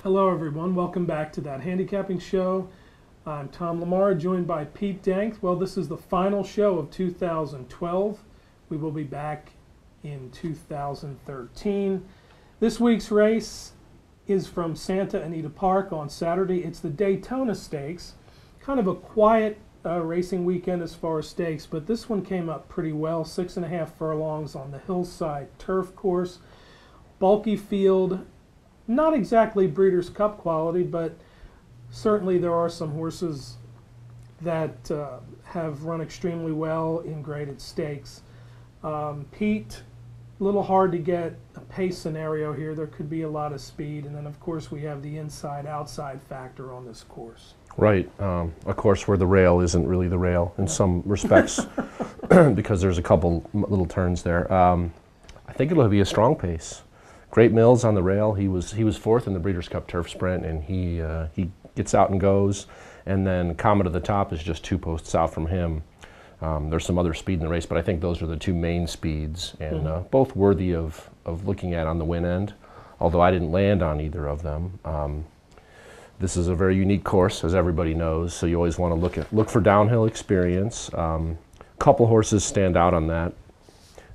Hello everyone, welcome back to That Handicapping Show. I'm Tom Lamar, joined by Pete Dank. Well, this is the final show of 2012. We will be back in 2013. This week's race is from Santa Anita Park on Saturday. It's the Daytona Stakes. Kind of a quiet racing weekend as far as stakes, but this one came up pretty well. 6.5 furlongs on the hillside turf course. Bulky field. Not exactly Breeders' Cup quality, but certainly there are some horses that have run extremely well in graded stakes. Pete, a little hard to get a pace scenario here. There could be a lot of speed, and then of course we have the inside-outside factor on this course. Right, a course where the rail isn't really the rail in some respects because there's a couple little turns there. I think it'll be a strong pace. Great Mills on the rail. He was fourth in the Breeders' Cup Turf Sprint, and he gets out and goes. And then Comet of the Top is just 2 posts out from him. There's some other speed in the race, but I think those are the 2 main speeds, and both worthy of looking at on the win end. Although I didn't land on either of them. This is a very unique course, as everybody knows. So you always want to look for downhill experience. Couple horses stand out on that,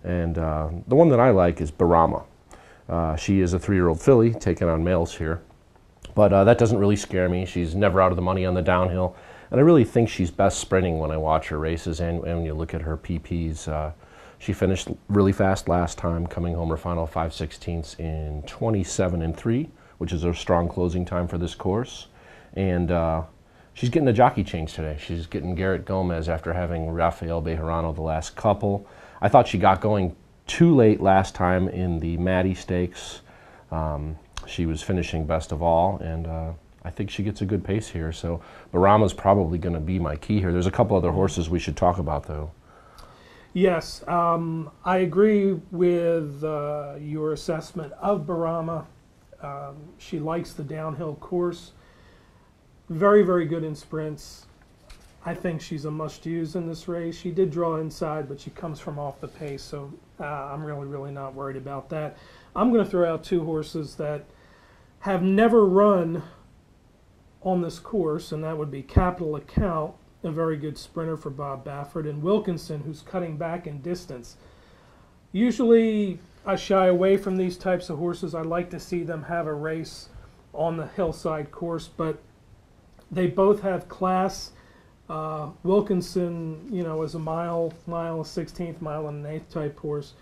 and the one that I like is Barama. She is a 3-year-old filly taking on males here, but that doesn't really scare me. She's never out of the money on the downhill, and I really think she's best sprinting when I watch her races and when you look at her PPs. She finished really fast last time, coming home her final 5/16 in 27:3, which is a strong closing time for this course. And she's getting a jockey change today. She's getting Garrett Gomez after having Rafael Bejarano the last couple. I thought she got going too late last time in the Maddie Stakes. She was finishing best of all, and I think she gets a good pace here. So Barama's probably going to be my key here. There's a couple other horses we should talk about, though. Yes, I agree with your assessment of Barama. She likes the downhill course. Very, very good in sprints. I think she's a must-use in this race. She did draw inside, but she comes from off the pace, so I'm really not worried about that. I'm going to throw out 2 horses that have never run on this course, and that would be Capital Account, a very good sprinter for Bob Baffert, and Wilkinson, who's cutting back in distance. Usually I shy away from these types of horses. I like to see them have a race on the hillside course, but they both have class. Wilkinson, you know, is a mile, a 16th, mile and an 1/8 type horse.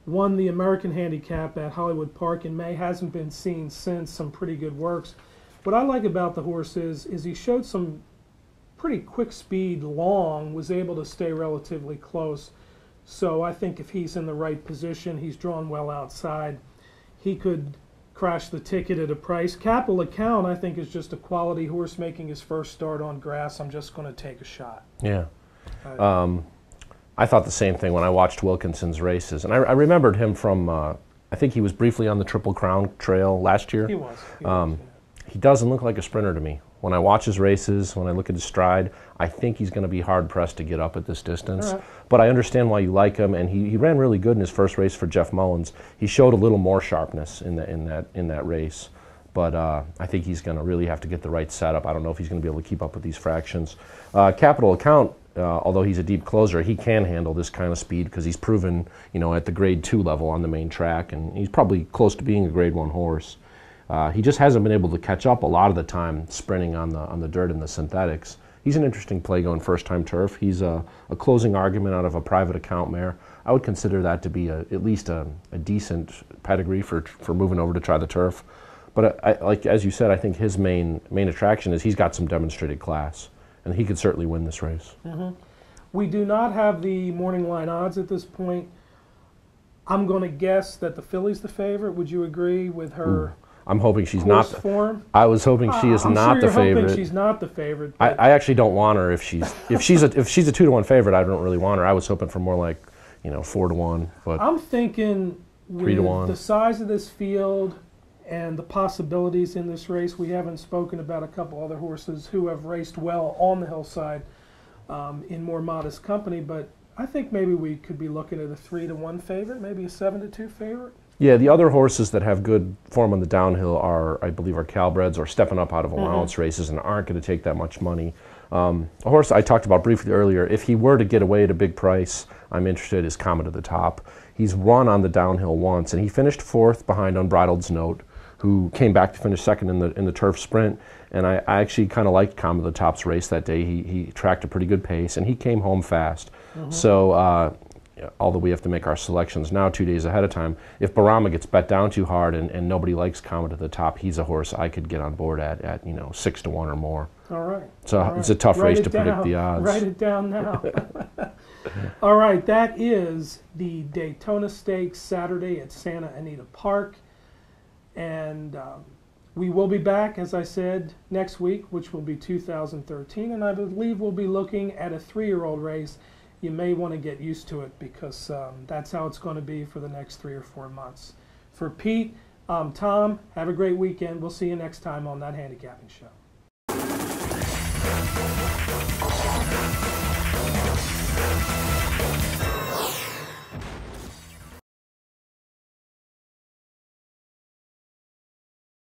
Won the American Handicap at Hollywood Park in May, hasn't been seen since, some pretty good works. What I like about the horse is he showed some pretty quick speed long, was able to stay relatively close. So I think if he's in the right position, he's drawn well outside, he could crash the ticket at a price. Capital Account, I think, is just a quality horse making his first start on grass. I'm just going to take a shot. Yeah. I thought the same thing when I watched Wilkinson's races. And I remembered him from, I think he was briefly on the Triple Crown Trail last year. He was. Yeah. He doesn't look like a sprinter to me. When I watch his races, when I look at his stride, I think he's going to be hard-pressed to get up at this distance. Right. But I understand why you like him, and he ran really good in his first race for Jeff Mullins. He showed a little more sharpness in that race. But I think he's going to really have to get the right setup. I don't know if he's going to be able to keep up with these fractions. Capital Account, although he's a deep closer, he can handle this kind of speed because he's proven, you know, at the Grade 2 level on the main track, and he's probably close to being a Grade 1 horse. He just hasn't been able to catch up a lot of the time sprinting on the dirt and the synthetics. He's an interesting play going first-time turf. He's a closing argument out of a private account mare. I would consider that to be at least a decent pedigree for moving over to try the turf. But like as you said, I think his main attraction is he's got some demonstrated class, and he could certainly win this race. We do not have the morning line odds at this point. I'm going to guess that the filly's the favorite. Would you agree with her? I'm hoping she's not. Form? I was hoping she is not the favorite. Hoping she's not the favorite. I actually don't want her if she's a 2-to-1 favorite. I don't really want her. I was hoping for more like 4-to-1. But I'm thinking with 3-to-1. The size of this field and the possibilities in this race, we haven't spoken about a couple other horses who have raced well on the hillside in more modest company. But I think maybe we could be looking at a 3-to-1 favorite, maybe a 7-to-2 favorite. Yeah, the other horses that have good form on the downhill are, I believe, are Calbreds or stepping up out of allowance races and aren't going to take that much money. A horse I talked about briefly earlier, if he were to get away at a big price, I'm interested, is Comet of the Top. He's won on the downhill once, and he finished 4th behind Unbridled's Note, who came back to finish 2nd in the turf sprint. And I actually kind of liked Comet of the Top's race that day. He tracked a pretty good pace, and he came home fast. So, although we have to make our selections now 2 days ahead of time, if Barama gets bet down too hard and nobody likes Comet of the Top, he's a horse I could get on board at 6 to 1 or more. All right. So All right. It's a tough Write race it to down. predict the odds. Write it down now. All right, that is the Daytona Stakes Saturday at Santa Anita Park. And we will be back, as I said, next week, which will be 2013. And I believe we'll be looking at a 3-year-old race. You may want to get used to it because that's how it's going to be for the next 3 or 4 months. For Pete, Tom, have a great weekend. We'll see you next time on That Handicapping Show.